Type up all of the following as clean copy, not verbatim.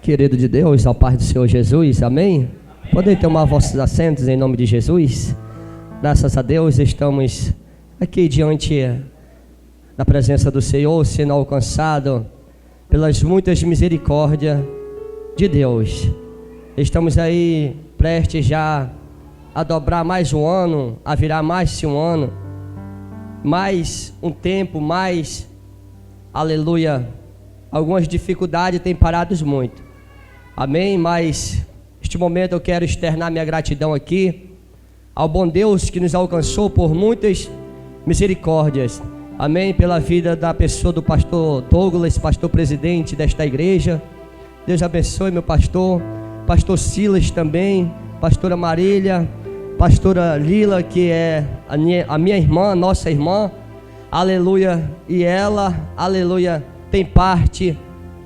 Querido de Deus, ao Pai do Senhor Jesus, amém? Podem tomar vossos assentos em nome de Jesus. Graças a Deus estamos aqui diante da presença do Senhor, sendo alcançado pelas muitas misericórdias de Deus. Estamos aí prestes já a dobrar mais um ano, a virar mais um ano, mais um tempo, mais, aleluia, algumas dificuldades têm parado muito, amém? Mas neste momento eu quero externar minha gratidão aqui ao bom Deus que nos alcançou por muitas misericórdias, amém? Pela vida da pessoa do pastor Douglas, pastor presidente desta igreja. Deus abençoe meu pastor, pastor Silas também, pastora Marília, pastora Lila, que é a minha irmã, nossa irmã, aleluia, e ela, aleluia, tem parte,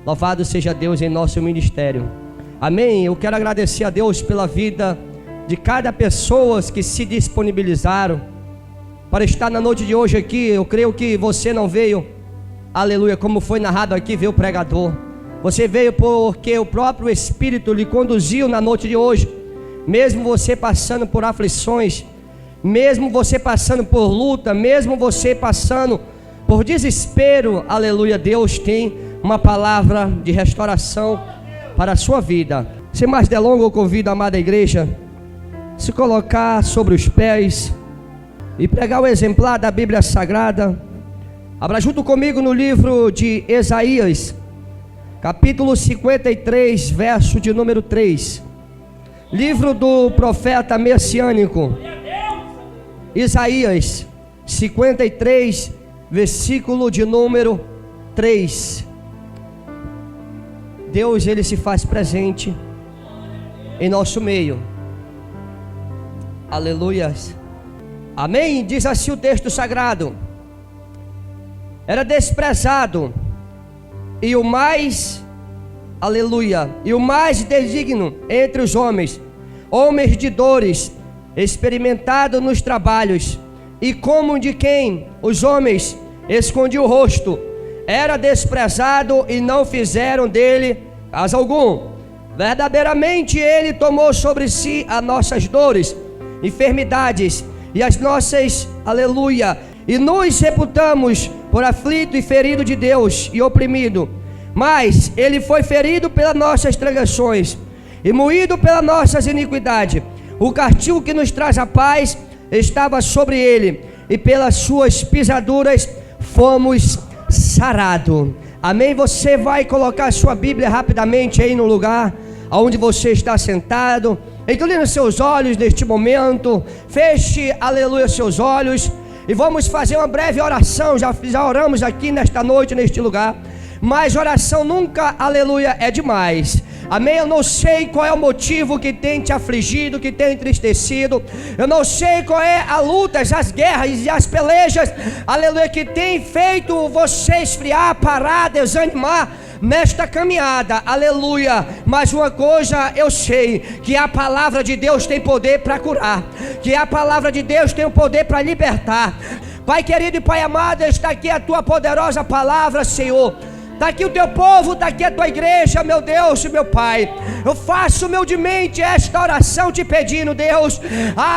louvado seja Deus em nosso ministério, amém? Eu quero agradecer a Deus pela vida de cada pessoa que se disponibilizaram para estar na noite de hoje aqui. Eu creio que você não veio, aleluia, como foi narrado aqui, veio o pregador, você veio porque o próprio Espírito lhe conduziu na noite de hoje. Mesmo você passando por aflições, mesmo você passando por luta, mesmo você passando por desespero, aleluia, Deus tem uma palavra de restauração para a sua vida. Sem mais delongas, eu convido a amada igreja a se colocar sobre os pés e pregar o exemplar da Bíblia Sagrada. Abra junto comigo no livro de Isaías, capítulo 53, verso de número 3. Livro do profeta messiânico Isaías 53, versículo de número 3. Deus, ele se faz presente em nosso meio, aleluias, amém? Diz assim o texto sagrado: era desprezado e o mais, aleluia, e o mais digno entre os homens, homens de dores, experimentado nos trabalhos, e como de quem os homens escondiam o rosto, era desprezado e não fizeram dele caso algum. Verdadeiramente ele tomou sobre si as nossas dores, enfermidades e as nossas, aleluia, e nos reputamos por aflito e ferido de Deus e oprimido. Mas ele foi ferido pelas nossas transgressões e moído pelas nossas iniquidades. O castigo que nos traz a paz estava sobre ele, e pelas suas pisaduras fomos sarados. Amém? Você vai colocar a sua Bíblia rapidamente aí no lugar onde você está sentado. Incline seus olhos neste momento. Feche, aleluia, seus olhos. E vamos fazer uma breve oração. Já oramos aqui nesta noite, neste lugar. Mas oração nunca, aleluia, é demais. Amém? Eu não sei qual é o motivo que tem te afligido, que tem entristecido. Eu não sei qual é a luta, as guerras e as pelejas, aleluia, que tem feito você esfriar, parar, desanimar nesta caminhada, aleluia. Mas uma coisa eu sei, que a palavra de Deus tem poder para curar, que a palavra de Deus tem o poder para libertar. Pai querido e Pai amado, está aqui a tua poderosa palavra, Senhor. Está aqui o teu povo, está aqui a tua igreja, meu Deus e meu Pai. Eu faço humildemente esta oração te pedindo, Deus,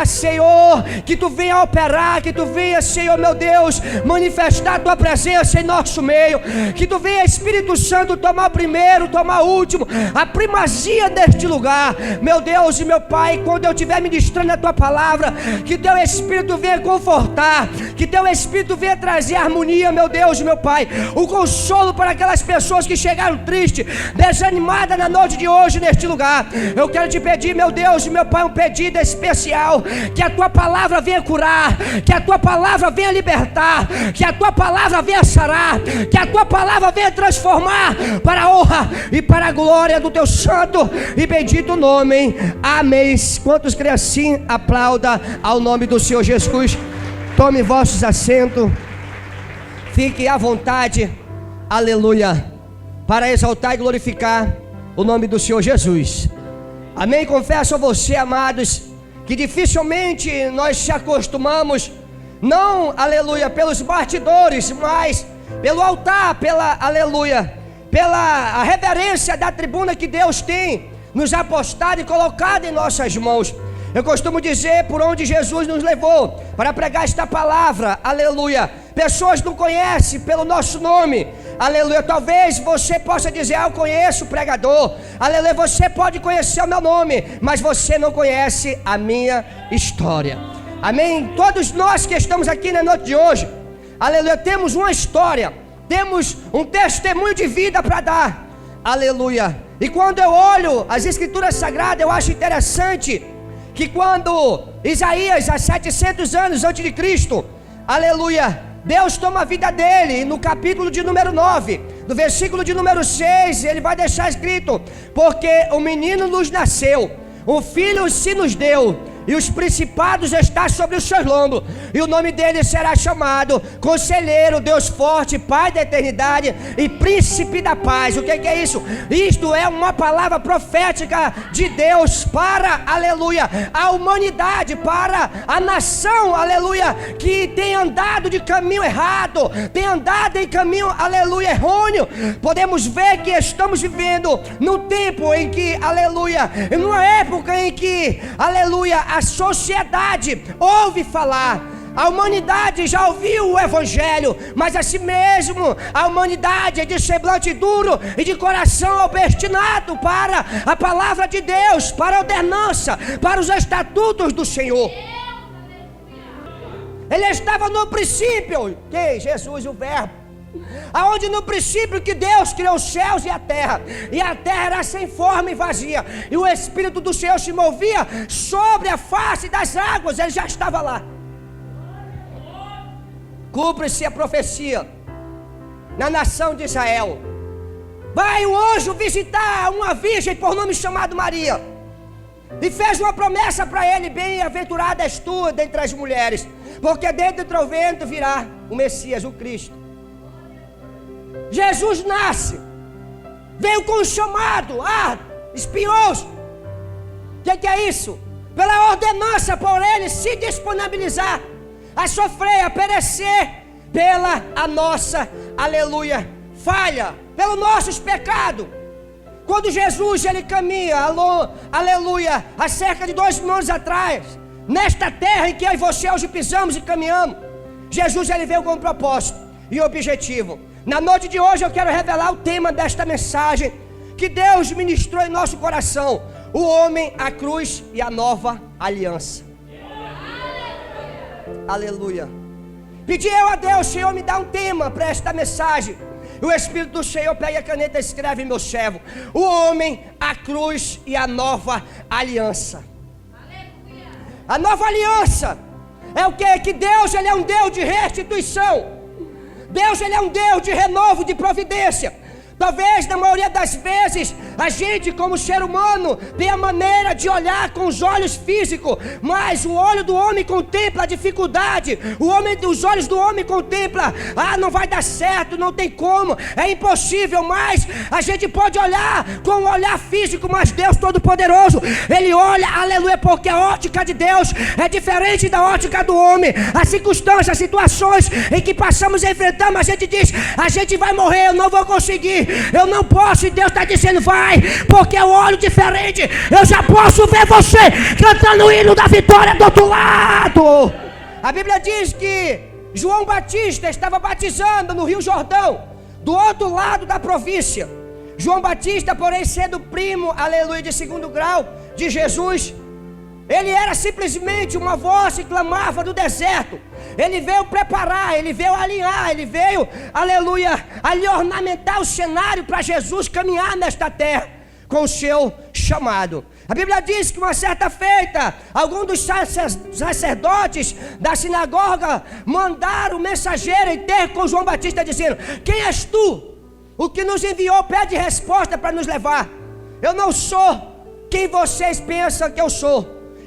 Senhor, que tu venha operar, que tu venha, Senhor, meu Deus, manifestar a tua presença em nosso meio, que tu venha, Espírito Santo, tomar o primeiro, tomar o último, a primazia deste lugar, meu Deus e meu Pai. Quando eu estiver ministrando a tua palavra, que teu Espírito venha confortar, que teu Espírito venha trazer harmonia, meu Deus e meu Pai, o consolo para aquelas pessoas que chegaram tristes, desanimadas na noite de hoje neste lugar. Eu quero te pedir, meu Deus e meu Pai, um pedido especial, que a tua palavra venha curar, que a tua palavra venha libertar, que a tua palavra venha sarar, que a tua palavra venha transformar para a honra e para a glória do teu santo e bendito nome, amém. Quantos creem assim, aplauda ao nome do Senhor Jesus. Tome vossos assentos, fique à vontade, aleluia, para exaltar e glorificar o nome do Senhor Jesus, amém. Confesso a você, amados, que dificilmente nós se acostumamos, não, aleluia, pelos bastidores, mas pelo altar, pela a reverência da tribuna que Deus tem nos apostado e colocado em nossas mãos. Eu costumo dizer por onde Jesus nos levou para pregar esta palavra, aleluia. Pessoas não conhecem pelo nosso nome, aleluia. Talvez você possa dizer, eu conheço o pregador, aleluia. Você pode conhecer o meu nome, mas você não conhece a minha história, amém? Todos nós que estamos aqui na noite de hoje, aleluia, temos uma história, temos um testemunho de vida para dar, aleluia. E quando eu olho as escrituras sagradas, eu acho interessante que quando Isaías, há 700 anos antes de Cristo, aleluia, Deus toma a vida dele, e no capítulo de número 9, no versículo de número 6, ele vai deixar escrito: porque o menino nos nasceu, o filho se nos deu, e os principados estão sobre os seus lombos, e o nome dele será chamado Conselheiro, Deus Forte, Pai da Eternidade e Príncipe da Paz. O que é isso? Isto é uma palavra profética de Deus para, aleluia, a humanidade, para a nação, aleluia, que tem andado de caminho errado, tem andado em caminho, aleluia, errôneo. Podemos ver que estamos vivendo num tempo em que, aleluia, numa época em que, aleluia, a sociedade ouve falar, a humanidade já ouviu o evangelho, mas assim mesmo a humanidade é de semblante duro e de coração obstinado para a palavra de Deus, para a ordenança, para os estatutos do Senhor. Ele estava no princípio, que Jesus, o verbo, aonde no princípio que Deus criou os céus e a terra era sem forma e vazia, e o Espírito do Senhor se movia sobre a face das águas. Ele já estava lá. Cumpre-se a profecia na nação de Israel. Vai o anjo visitar uma virgem por nome chamado Maria, e fez uma promessa para ele: bem-aventurada és tu dentre as mulheres, porque dentro do teu ventre virá o Messias, o Cristo. Jesus nasce, veio com um chamado, espinhoso. O que é isso? Pela ordenança, por ele se disponibilizar a sofrer, a perecer pela a nossa, aleluia, falha, pelos nossos pecados. Quando Jesus ele caminha, aleluia, há cerca de 2000 anos atrás, nesta terra em que eu e você hoje pisamos e caminhamos, Jesus ele veio com um propósito e objetivo. Na noite de hoje eu quero revelar o tema desta mensagem que Deus ministrou em nosso coração: o homem, a cruz e a nova aliança. Aleluia. Pedi eu a Deus: Senhor, me dá um tema para esta mensagem. E o Espírito do Senhor pega a caneta e escreve: meu servo, o homem, a cruz e a nova aliança. A nova aliança é o que? Que Deus ele é um Deus de restituição. Deus ele é um Deus de renovo, de providência. Talvez na maioria das vezes a gente como ser humano tem a maneira de olhar com os olhos físicos, mas o olho do homem contempla a dificuldade. Os olhos do homem contempla: não vai dar certo, não tem como, é impossível. Mas a gente pode olhar com o olhar físico, mas Deus Todo-Poderoso, ele olha, aleluia, porque a ótica de Deus é diferente da ótica do homem. As circunstâncias, as situações em que passamos e enfrentamos, a gente diz: a gente vai morrer, eu não vou conseguir, eu não posso. E Deus está dizendo: vai, porque eu olho diferente. Eu já posso ver você cantando o hino da vitória do outro lado. A Bíblia diz que João Batista estava batizando no Rio Jordão, do outro lado da província. João Batista, porém, sendo primo, aleluia, de 2º grau de Jesus, ele era simplesmente uma voz que clamava do deserto. Ele veio preparar, ele veio alinhar, ele veio, aleluia, ali ornamentar o cenário para Jesus caminhar nesta terra com o seu chamado. A Bíblia diz que uma certa feita, alguns dos sacerdotes da sinagoga mandaram o mensageiro e ter com João Batista dizendo: quem és tu? O que nos enviou pede resposta para nos levar. Eu não sou quem vocês pensam que eu sou.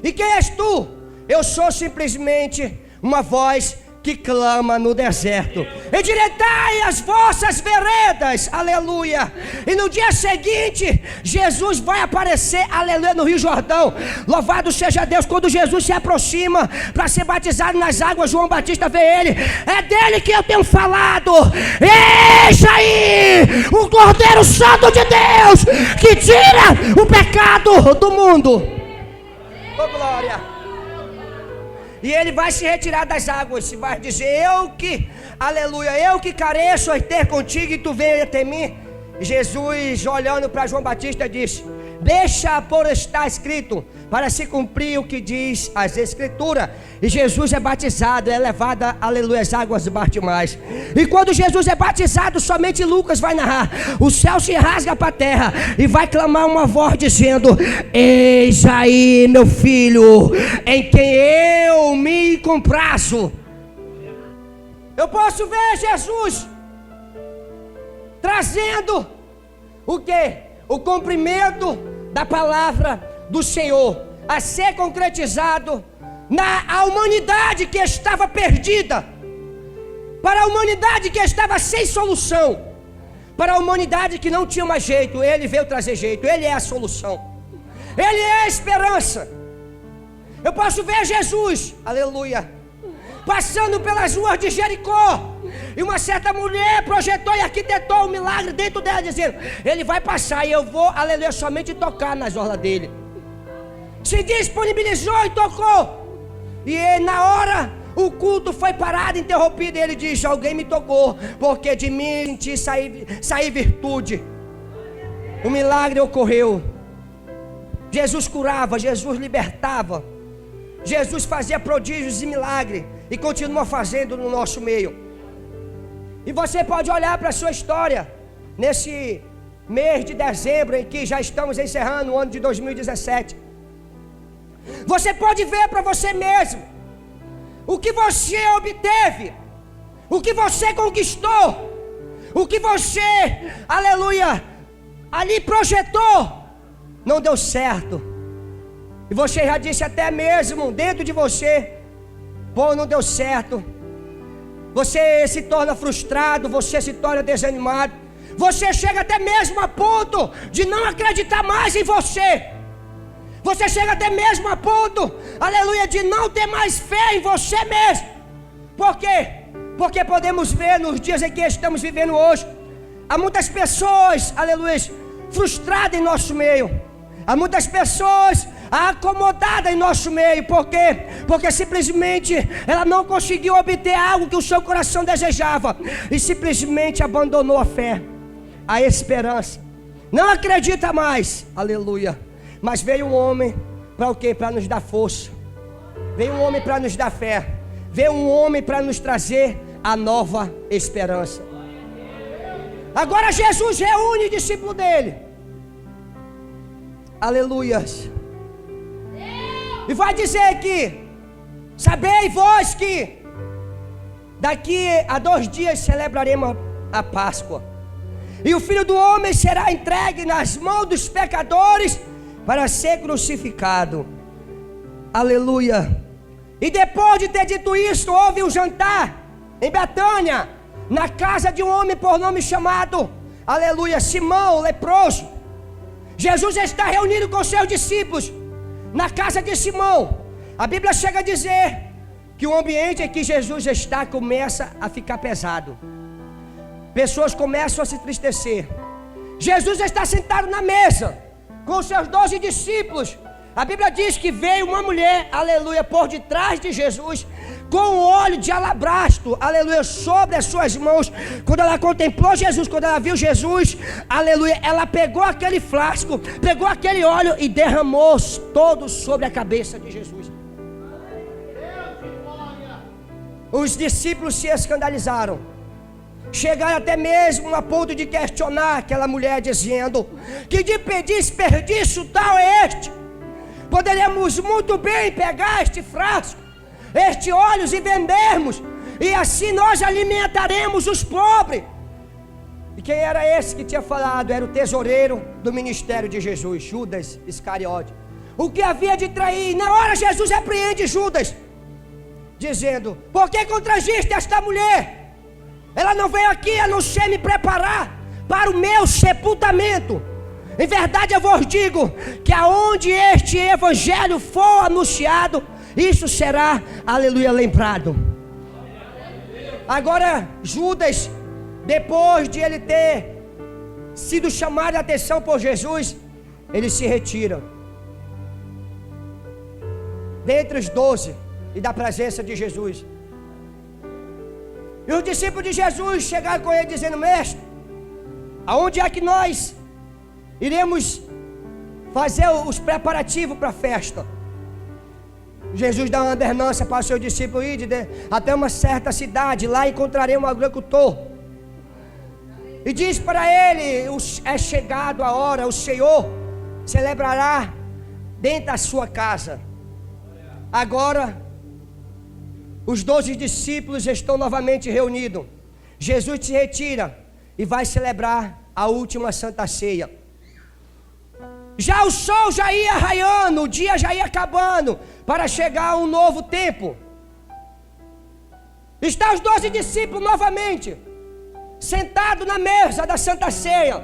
E quem és tu? Eu sou simplesmente uma voz que clama no deserto: endireitai as vossas veredas, aleluia. E no dia seguinte, Jesus vai aparecer, aleluia, no Rio Jordão. Louvado seja Deus. Quando Jesus se aproxima para ser batizado nas águas, João Batista vê ele: é dele que eu tenho falado. Eis aí o Cordeiro Santo de Deus, que tira o pecado do mundo. Oh, glória. E ele vai se retirar das águas e vai dizer: aleluia, eu que careço a ter contigo e tu vem até mim. E Jesus, olhando para João Batista, disse: deixa por estar escrito, para se cumprir o que diz as Escrituras. E Jesus é batizado, é levado, aleluia, as águas bate mais. E quando Jesus é batizado, somente Lucas vai narrar: o céu se rasga para a terra e vai clamar uma voz dizendo: eis aí meu filho, em quem eu me comprazo. Eu posso ver Jesus trazendo o quê? O cumprimento da palavra do Senhor a ser concretizado na humanidade que estava perdida, para a humanidade que estava sem solução, para a humanidade que não tinha mais jeito. Ele veio trazer jeito. Ele é a solução, ele é a esperança. Eu posso ver Jesus, aleluia, passando pelas ruas de Jericó, e uma certa mulher projetou e arquitetou um milagre dentro dela, dizendo: ele vai passar e eu vou, aleluia, somente tocar nas orlas dele. Se disponibilizou e tocou. E na hora o culto foi parado, interrompido. E ele disse: alguém me tocou, porque de mim senti sair virtude. O milagre ocorreu. Jesus curava, Jesus libertava, Jesus fazia prodígios e milagres, e continua fazendo no nosso meio. E você pode olhar para a sua história nesse mês de dezembro, em que já estamos encerrando o ano de 2017. Você pode ver para você mesmo o que você obteve, o que você conquistou, o que você, aleluia, ali projetou, não deu certo. E você já disse até mesmo dentro de você: pô, não deu certo. Você se torna frustrado, você se torna desanimado, você chega até mesmo a ponto de não acreditar mais em você. Você chega até mesmo a ponto, aleluia, de não ter mais fé em você mesmo. Por quê? Porque podemos ver nos dias em que estamos vivendo hoje, há muitas pessoas, aleluia, frustradas em nosso meio. Há muitas pessoas acomodadas em nosso meio. Por quê? Porque simplesmente ela não conseguiu obter algo que o seu coração desejava, e simplesmente abandonou a fé, a esperança. Não acredita mais, aleluia. Mas veio um homem para o quê? Para nos dar força. Veio um homem para nos dar fé. Veio um homem para nos trazer a nova esperança. Agora Jesus reúne o discípulo dele, aleluias, e vai dizer que: sabei vós que daqui a 2 dias celebraremos a Páscoa, e o Filho do Homem será entregue nas mãos dos pecadores para ser crucificado. Aleluia. E depois de ter dito isso, houve um jantar em Betânia, na casa de um homem por nome chamado, aleluia, Simão, leproso. Jesus está reunido com seus discípulos na casa de Simão. A Bíblia chega a dizer que o ambiente em que Jesus está começa a ficar pesado. Pessoas começam a se entristecer. Jesus está sentado na mesa com seus 12 discípulos. A Bíblia diz que veio uma mulher, aleluia, por detrás de Jesus, com um óleo de alabastro, aleluia, sobre as suas mãos. Quando ela contemplou Jesus, quando ela viu Jesus, aleluia, ela pegou aquele flasco, pegou aquele óleo e derramou todo sobre a cabeça de Jesus. Os discípulos se escandalizaram, chegaram até mesmo a ponto de questionar aquela mulher, dizendo: que desperdício tal é este? Poderíamos muito bem pegar este frasco, este óleo, e vendermos, e assim nós alimentaremos os pobres. E quem era esse que tinha falado? Era o tesoureiro do ministério de Jesus, Judas Iscariote, o que havia de trair. Na hora Jesus repreende Judas, dizendo: por que contragiste esta mulher? Ela não veio aqui a não ser me preparar para o meu sepultamento. Em verdade eu vos digo que aonde este evangelho for anunciado, isso será, aleluia, lembrado. Agora Judas, depois de ele ter sido chamado a atenção por Jesus, ele se retira dentre os 12 e da presença de Jesus. E os discípulos de Jesus chegaram com ele dizendo: mestre, aonde é que nós iremos fazer os preparativos para a festa? Jesus dá uma ordenança para o seu discípulo ir até uma certa cidade, lá encontraremos um agricultor. E diz para ele: é chegado a hora, o Senhor celebrará dentro da sua casa. Agora, os 12 discípulos estão novamente reunidos. Jesus se retira e vai celebrar a última Santa Ceia. Já o sol já ia raiando, o dia já ia acabando, para chegar um novo tempo. Está os 12 discípulos novamente sentados na mesa da Santa Ceia.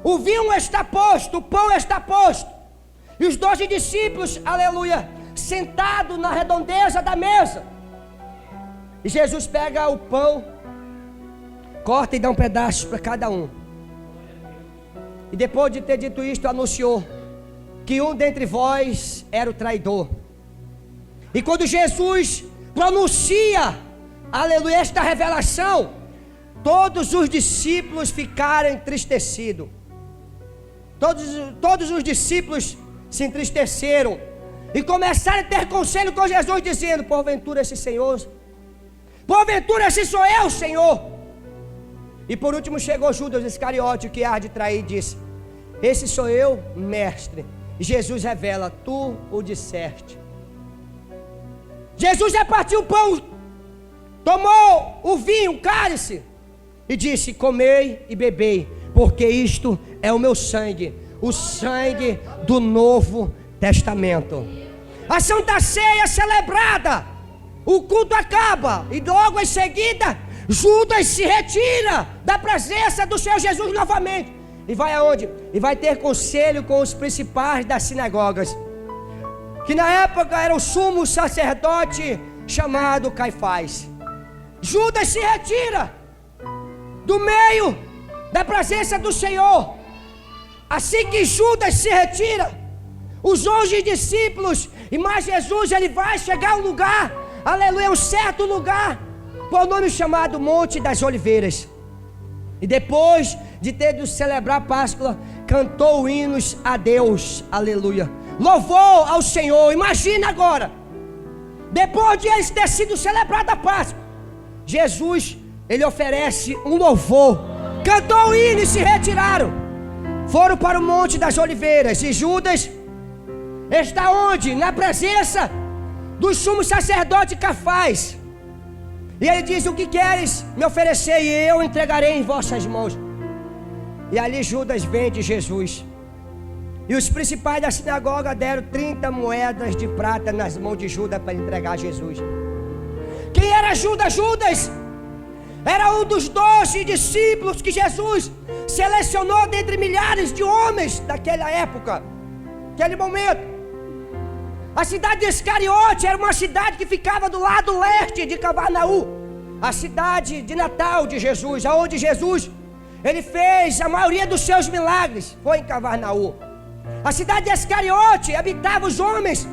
O vinho está posto, o pão está posto, e os 12 discípulos, aleluia, sentados na redondeza da mesa. E Jesus pega o pão, corta e dá um pedaço para cada um. E depois de ter dito isto, anunciou que um dentre vós era o traidor. E quando Jesus pronuncia, aleluia, esta revelação, todos os discípulos ficaram entristecidos. Todos os discípulos se entristeceram e começaram a ter conselho com Jesus, dizendo: porventura esse Senhor, porventura esse sou eu, Senhor. E por último chegou Judas Iscariote, que há de trair, e disse: esse sou eu, mestre. E Jesus revela: tu o disseste. Jesus repartiu o pão, tomou o vinho, o cálice, e disse: comei e bebei, porque isto é o meu sangue, o sangue do Novo Testamento. A Santa Ceia é celebrada, o culto acaba, e logo em seguida Judas se retira da presença do Senhor Jesus novamente. E vai aonde? E vai ter conselho com os principais das sinagogas, que na época era o sumo sacerdote chamado Caifás. Judas se retira do meio da presença do Senhor. Assim que Judas se retira, os 11 discípulos e mais Jesus, ele vai chegar a um lugar, aleluia, um certo lugar, por nome chamado Monte das Oliveiras. E depois de ter de celebrar a Páscoa, cantou hinos a Deus, aleluia, louvou ao Senhor. Imagina agora, depois de eles ter sido celebrada a Páscoa, Jesus, ele oferece um louvor, cantou o hino e se retiraram, foram para o Monte das Oliveiras. E Judas está onde? Na presença do sumo sacerdote Caifás. E ele diz: o que queres me oferecer e eu entregarei em vossas mãos. E ali Judas vende Jesus. E os principais da sinagoga deram 30 moedas de prata nas mãos de Judas para entregar Jesus. Quem era Judas? Judas era um dos 12 discípulos que Jesus selecionou dentre milhares de homens daquela época, naquele momento. A cidade de Iscariote era uma cidade que ficava do lado leste de Cafarnaum, a cidade de natal de Jesus, aonde Jesus, ele fez a maioria dos seus milagres, foi em Cafarnaum. A cidade de Iscariote habitava os homens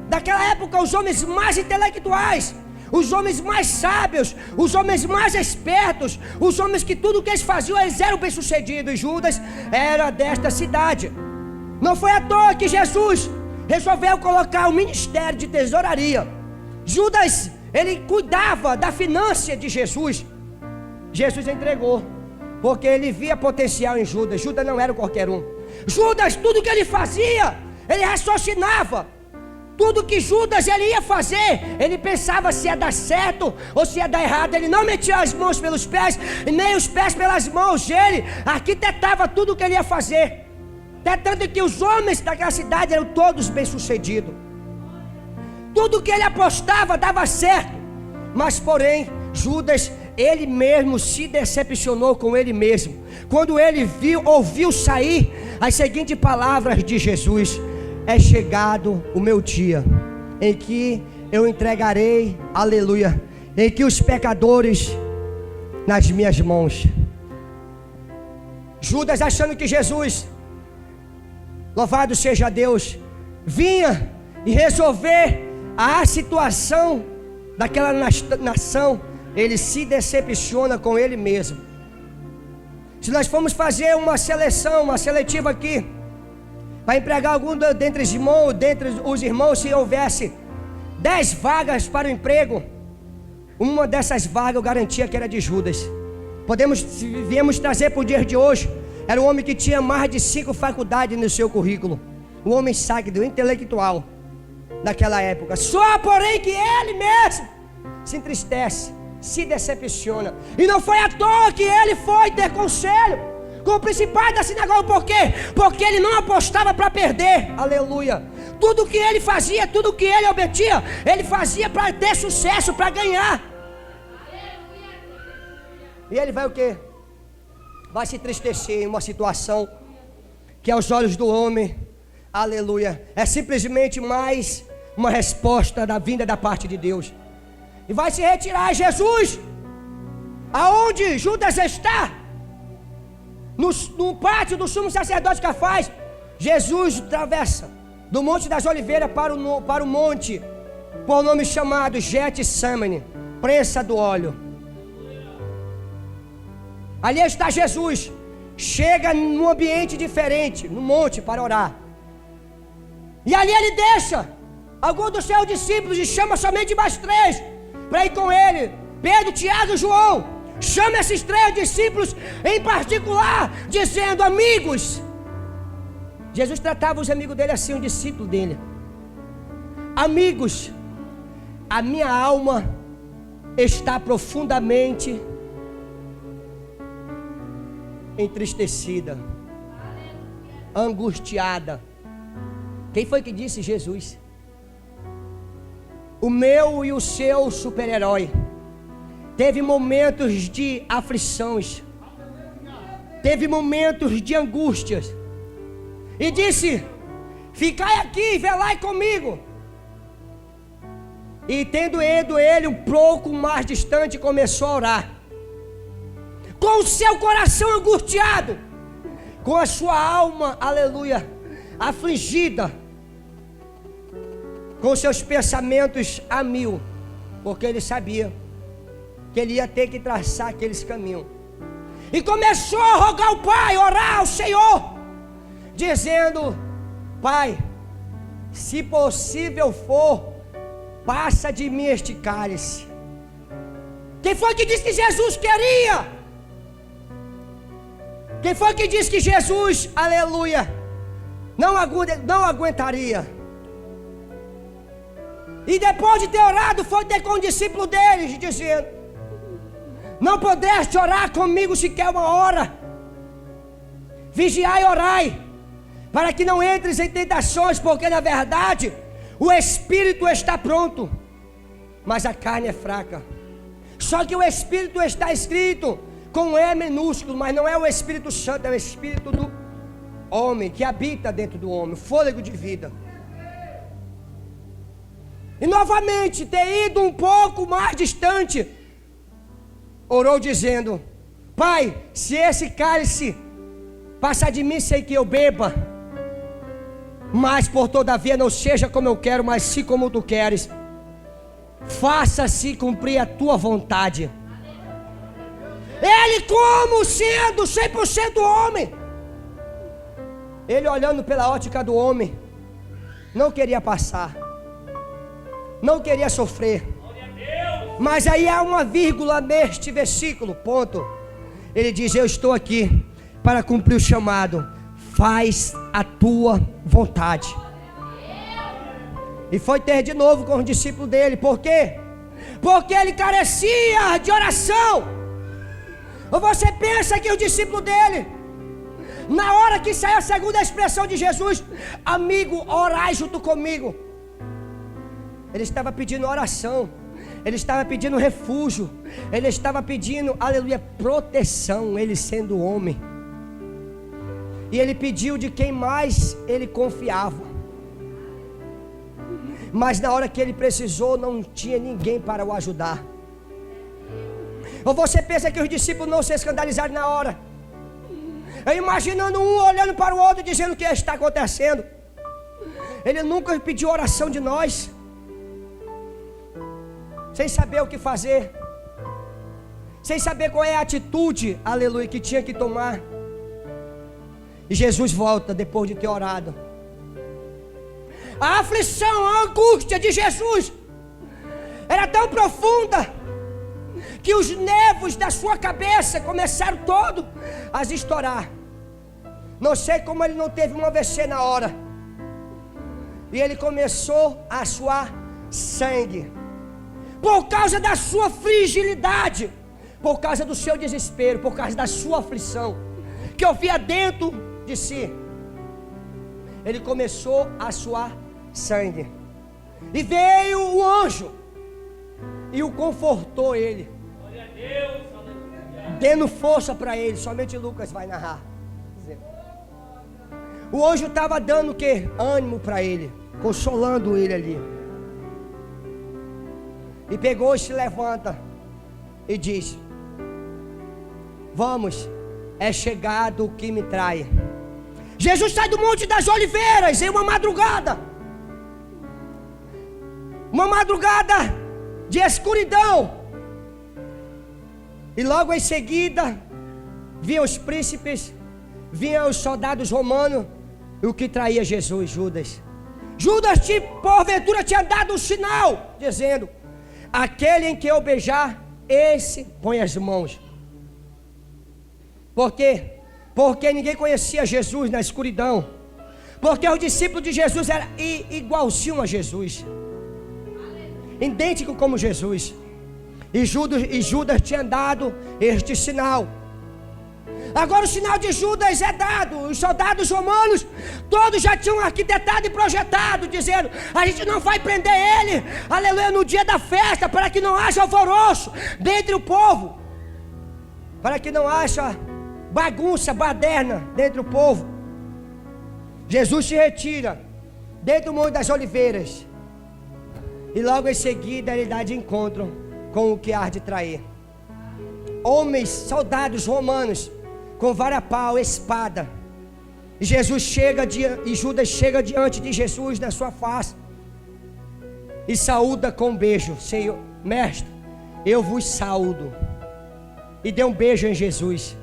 daquela época, os homens mais intelectuais, os homens mais sábios, os homens mais espertos, os homens que tudo que eles faziam, eles eram bem-sucedidos. E Judas era desta cidade. Não foi à toa que Jesus resolveu colocar o ministério de tesouraria. Judas, ele cuidava da finança de Jesus. Jesus entregou, porque ele via potencial em Judas. Judas não era qualquer um. Judas, tudo que ele fazia, ele raciocinava. Tudo que Judas ele ia fazer, ele pensava se ia dar certo ou se ia dar errado. Ele não metia as mãos pelos pés, nem os pés pelas mãos. Ele arquitetava tudo o que ele ia fazer. Até tanto que os homens daquela cidade eram todos bem-sucedidos. Tudo que ele apostava dava certo. Mas porém, Judas, ele mesmo se decepcionou com ele mesmo, quando ele ouviu sair as seguintes palavras de Jesus: é chegado o meu dia, em que eu entregarei, aleluia, em que os pecadores nas minhas mãos. Judas, achando que Jesus, louvado seja Deus, vinha e resolver a situação daquela nação, ele se decepciona com ele mesmo. Se nós formos fazer uma seleção, uma seletiva aqui, para empregar algum dentre os irmãos, se houvesse 10 vagas para o emprego, uma dessas vagas eu garantia que era de Judas. Se viemos trazer para o dia de hoje, era um homem que tinha mais de 5 faculdades no seu currículo, um homem sábio, intelectual naquela época. Só porém que ele mesmo se entristece, se decepciona. E não foi à toa que ele foi ter conselho com o principal da sinagoga. Por quê? Porque ele não apostava para perder. Aleluia. Tudo que ele fazia, tudo que ele obtinha, ele fazia para ter sucesso, para ganhar. E ele vai o quê? Vai se entristecer em uma situação que aos olhos do homem, aleluia, é simplesmente mais uma resposta da vinda da parte de Deus. E vai se retirar. Jesus, aonde Judas está, no pátio do sumo sacerdote Cafás, Jesus atravessa do Monte das Oliveiras para o monte, por nome chamado Getsemane, prensa do óleo. Ali está Jesus, chega num ambiente diferente, no monte, para orar. E ali ele deixa alguns dos seus discípulos e chama somente mais 3 para ir com ele: Pedro, Tiago e João. Chama esses 3 discípulos em particular, dizendo: amigos. Jesus tratava os amigos dele assim, um discípulo dele: amigos, a minha alma está profundamente entristecida, angustiada. Quem foi que disse? Jesus. O meu e o seu super-herói teve momentos de aflições, teve momentos de angústias, e disse: ficai aqui, velai comigo. E tendo ido ele um pouco mais distante, começou a orar, com o seu coração angustiado, com a sua alma, aleluia, afligida, com seus pensamentos a mil, porque ele sabia que ele ia ter que traçar aqueles caminhos. E começou a rogar ao Pai, orar ao Senhor, dizendo: Pai, se possível for, passa de mim este cálice. Quem foi que disse que Jesus queria? Quem foi que disse que Jesus, aleluia, não aguentaria? E depois de ter orado, foi ter com o discípulo deles, dizendo: não pudeste orar comigo sequer uma hora? Vigiai e orai, para que não entres em tentações, porque na verdade o espírito está pronto, mas a carne é fraca. Só que o espírito está escrito com E minúsculo, mas não é o Espírito Santo, é o Espírito do homem, que habita dentro do homem, o fôlego de vida. E novamente, ter ido um pouco mais distante, orou dizendo: Pai, se esse cálice passar de mim, sei que eu beba, mas por todavia não seja como eu quero, mas sim como tu queres. Faça-se cumprir a tua vontade. Ele, como sendo 100% homem, ele olhando pela ótica do homem, não queria passar, não queria sofrer. Mas aí há uma vírgula neste versículo, ponto. Ele diz: eu estou aqui para cumprir o chamado, faz a tua vontade. E foi ter de novo com os discípulos dele. Por quê? Porque ele carecia de oração. Ou você pensa que o discípulo dele, na hora que saiu a segunda expressão de Jesus: amigo, orai junto comigo, ele estava pedindo oração. Ele estava pedindo refúgio. Ele estava pedindo, aleluia, proteção. Ele sendo homem. E ele pediu de quem mais ele confiava. Mas na hora que ele precisou, não tinha ninguém para o ajudar. Ou você pensa que os discípulos não se escandalizaram na hora? Eu imaginando um olhando para o outro, dizendo o que está acontecendo. Ele nunca pediu oração de nós, sem saber o que fazer, sem saber qual é a atitude, aleluia, que tinha que tomar. E Jesus volta depois de ter orado. A aflição, a angústia de Jesus era tão profunda que os nervos da sua cabeça começaram todos a estourar. Não sei como ele não teve um AVC na hora. E ele começou a suar sangue, por causa da sua fragilidade, por causa do seu desespero, por causa da sua aflição, que havia dentro de si. Ele começou a suar sangue. E veio o anjo e o confortou ele, dando força para ele. Somente Lucas vai narrar. O anjo estava dando o que? Ânimo para ele, consolando ele ali. E pegou e se levanta e diz: vamos, é chegado o que me trai. Jesus sai do Monte das Oliveiras em uma madrugada de escuridão. E logo em seguida vinham os príncipes, vinham os soldados romanos. E o que traía Jesus? Judas. Judas porventura tinha dado um sinal, dizendo: aquele em que eu beijar, esse põe as mãos. Por quê? Porque ninguém conhecia Jesus na escuridão. Porque os discípulos de Jesus eram igualzinho a Jesus, idêntico como Jesus. E Judas tinha dado este sinal. Agora o sinal de Judas é dado. Os soldados romanos todos já tinham arquitetado e projetado, dizendo: a gente não vai prender ele, aleluia, no dia da festa, para que não haja alvoroço dentre o povo, para que não haja bagunça, baderna dentre o povo. Jesus se retira dentro do Monte das Oliveiras, e logo em seguida ele dá de encontro com o que há de trair. Homens, soldados romanos, com vara-pau, espada. E Judas chega diante de Jesus na sua face e saúda com um beijo: Senhor, mestre, eu vos saúdo. E deu um beijo em Jesus.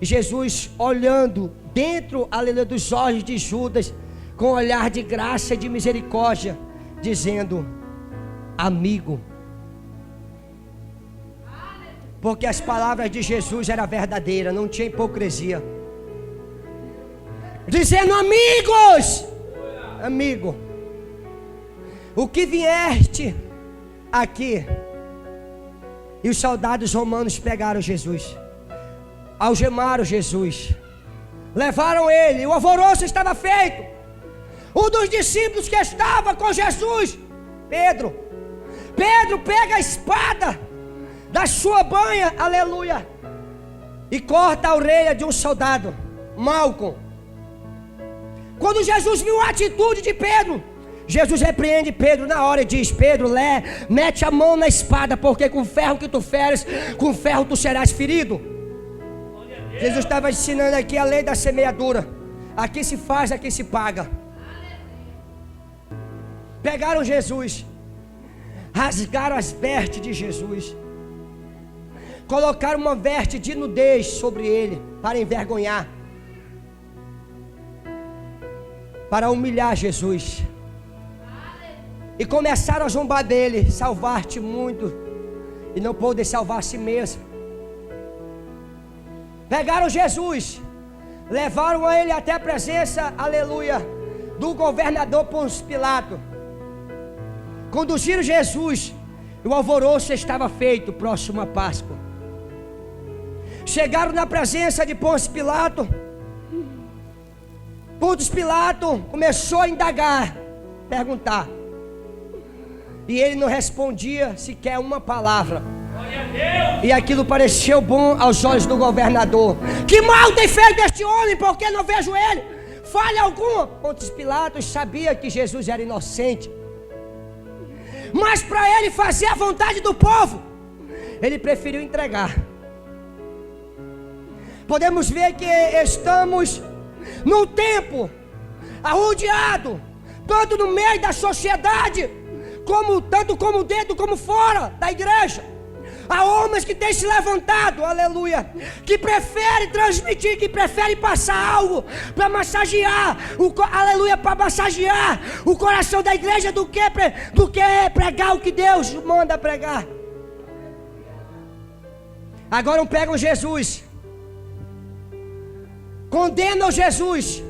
E Jesus, olhando dentro, aleluia, dos olhos de Judas, com um olhar de graça e de misericórdia, dizendo: amigo. Porque as palavras de Jesus eram verdadeiras, não tinha hipocrisia. Dizendo: amigos, amigo, o que vieste aqui? E os soldados romanos pegaram Jesus, algemaram Jesus, levaram ele. O alvoroço estava feito. Um dos discípulos que estava com Jesus, Pedro pega a espada da sua banha, aleluia, e corta a orelha de um soldado, Malcom. Quando Jesus viu a atitude de Pedro, Jesus repreende Pedro na hora e diz: Pedro, mete a mão na espada, porque com o ferro que tu feres, com o ferro tu serás ferido. Jesus estava ensinando aqui a lei da semeadura: aqui se faz, aqui se paga. Pegaram Jesus, rasgaram as vestes de Jesus, colocaram uma veste de nudez sobre ele, para envergonhar, para humilhar Jesus. E começaram a zombar dele: salvar-te muito, e não pôde salvar a si mesmo. Pegaram Jesus, levaram a ele até a presença, aleluia, do governador Pôncio Pilato. Conduziram Jesus, e o alvoroço estava feito, próximo à Páscoa. Chegaram na presença de Pôncio Pilato. Pôncio Pilato começou a indagar, perguntar: E ele não respondia sequer uma palavra. E aquilo pareceu bom aos olhos do governador. Que mal tem feito este homem, porque não vejo ele falha alguma. Pontos Pilatos sabia que Jesus era inocente, mas para ele fazer a vontade do povo, ele preferiu entregar. Podemos ver que estamos num tempo arrodeado, tanto no meio da sociedade, tanto como dentro como fora da igreja. Há homens que têm se levantado, aleluia, que preferem transmitir, que preferem passar algo para massagear, aleluia, para massagear o coração da igreja do que pregar o que Deus manda pregar. Agora pegam Jesus, condenam Jesus,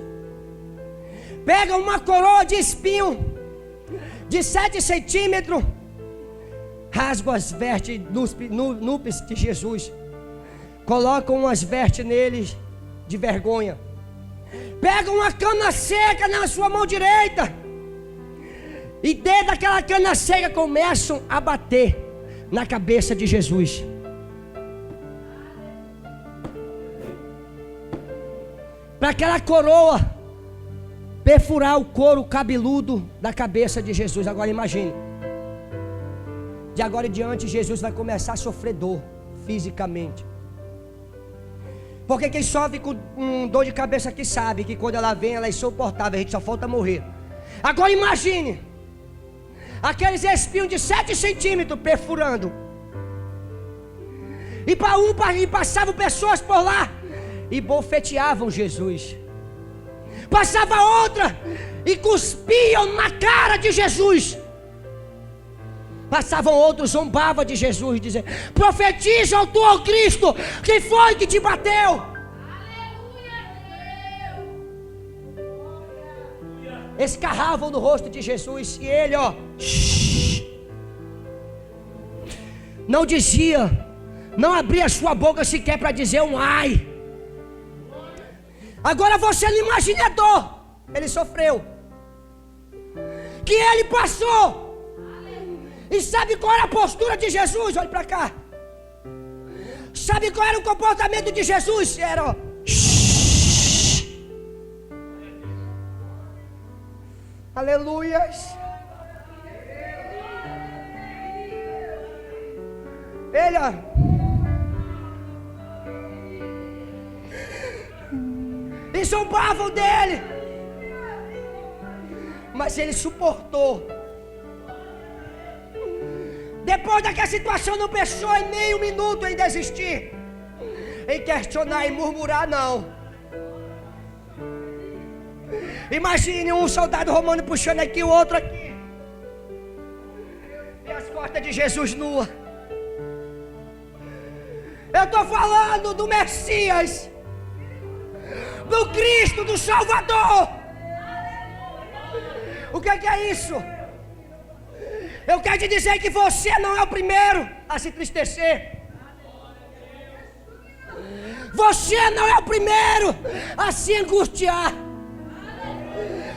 pegam uma coroa de espinho de 7 centímetros, rasgam as vestes núpcias de Jesus, colocam umas vestes neles de vergonha, pegam uma cana seca na sua mão direita, e dentro daquela cana seca começam a bater na cabeça de Jesus. Para aquela coroa perfurar o couro cabeludo da cabeça de Jesus. Agora imagine, de agora em diante Jesus vai começar a sofrer dor fisicamente, porque quem sofre com dor de cabeça aqui sabe que quando ela vem ela é insuportável, a gente só falta morrer. Agora imagine aqueles espinhos de 7 centímetros perfurando, e passavam pessoas por lá e bofeteavam Jesus. Passava outra e cuspiam na cara de Jesus. Passavam outros, zombavam de Jesus, dizendo: profetiza o tu, Cristo, quem foi que te bateu? Escarravam no rosto de Jesus e ele, não dizia, não abria sua boca sequer para dizer um ai. Agora você não imagina a dor ele sofreu, que ele passou. E sabe qual era a postura de Jesus? Olha para cá. Sabe qual era o comportamento de Jesus? Era aleluias. E zombavam dele, mas ele suportou. Depois daquela situação não pensou em nem um minuto em desistir, em questionar e murmurar, não. Imagine um soldado romano puxando aqui, o outro aqui, e as costas de Jesus nua. Eu estou falando do Messias, do Cristo, do Salvador. O que é isso? Eu quero te dizer que você não é o primeiro a se entristecer. Você não é o primeiro a se angustiar.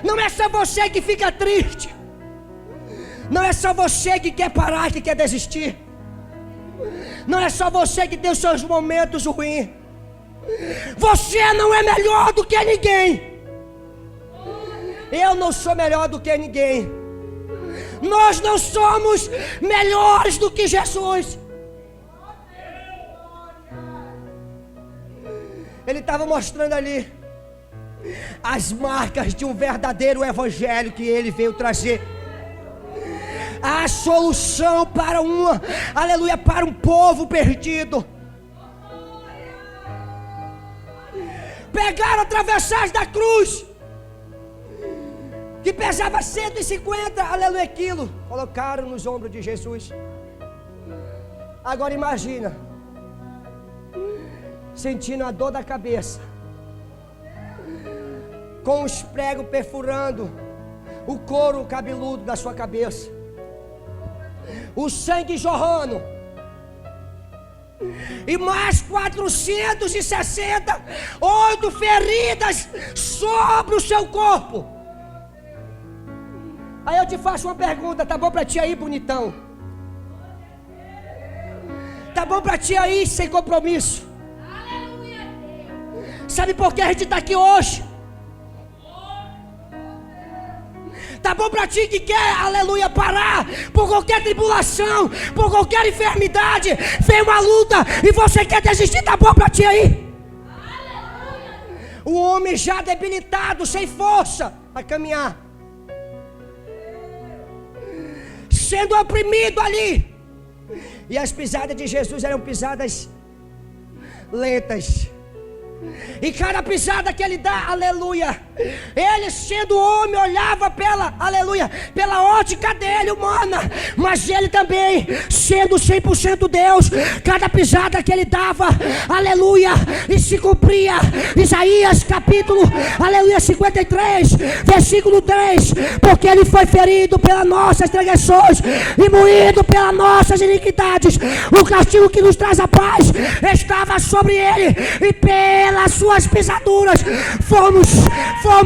Não é só você que fica triste. Não é só você que quer parar, que quer desistir. Não é só você que tem os seus momentos ruins. Você não é melhor do que ninguém. Eu não sou melhor do que ninguém. Nós não somos melhores do que Jesus. Ele estava mostrando ali as marcas de um verdadeiro evangelho que ele veio trazer. A solução para aleluia, para um povo perdido. Pegaram atravessados da cruz, que pesava 150, aleluia, quilos, colocaram nos ombros de Jesus. Agora imagina, sentindo a dor da cabeça, com os pregos perfurando o couro cabeludo da sua cabeça, o sangue jorrando, e mais 468 feridas sobre o seu corpo. Aí eu te faço uma pergunta, tá bom pra ti aí, bonitão? Tá bom pra ti aí, sem compromisso? Sabe por que a gente tá aqui hoje? Tá bom pra ti que quer, aleluia, parar por qualquer tribulação, por qualquer enfermidade, vem uma luta e você quer desistir, tá bom pra ti aí? O homem já debilitado, sem força a caminhar, sendo oprimido ali, e as pisadas de Jesus eram pisadas lentas. E cada pisada que ele dá, aleluia, ele sendo homem olhava pela, aleluia, pela ótica dele humana, mas ele também sendo 100% Deus, cada pisada que ele dava, aleluia, e se cumpria Isaías capítulo, aleluia, 53, versículo 3, porque ele foi ferido pelas nossas transgressões e moído pelas nossas iniquidades, o castigo que nos traz a paz estava sobre ele, e pelas suas pisaduras fomos. Oh,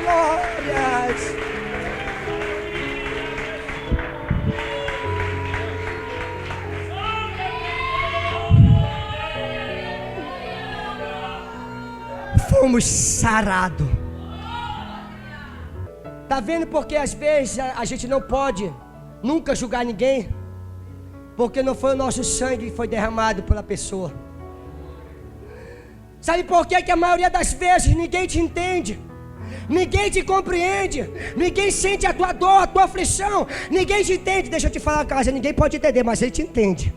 glórias! Fomos sarados. Tá vendo porque às vezes a gente não pode nunca julgar ninguém? Porque não foi o nosso sangue que foi derramado pela pessoa. Sabe por que a maioria das vezes ninguém te entende? Ninguém te compreende? Ninguém sente a tua dor, a tua aflição? Ninguém te entende? Deixa eu te falar uma coisa, ninguém pode entender, mas ele te entende.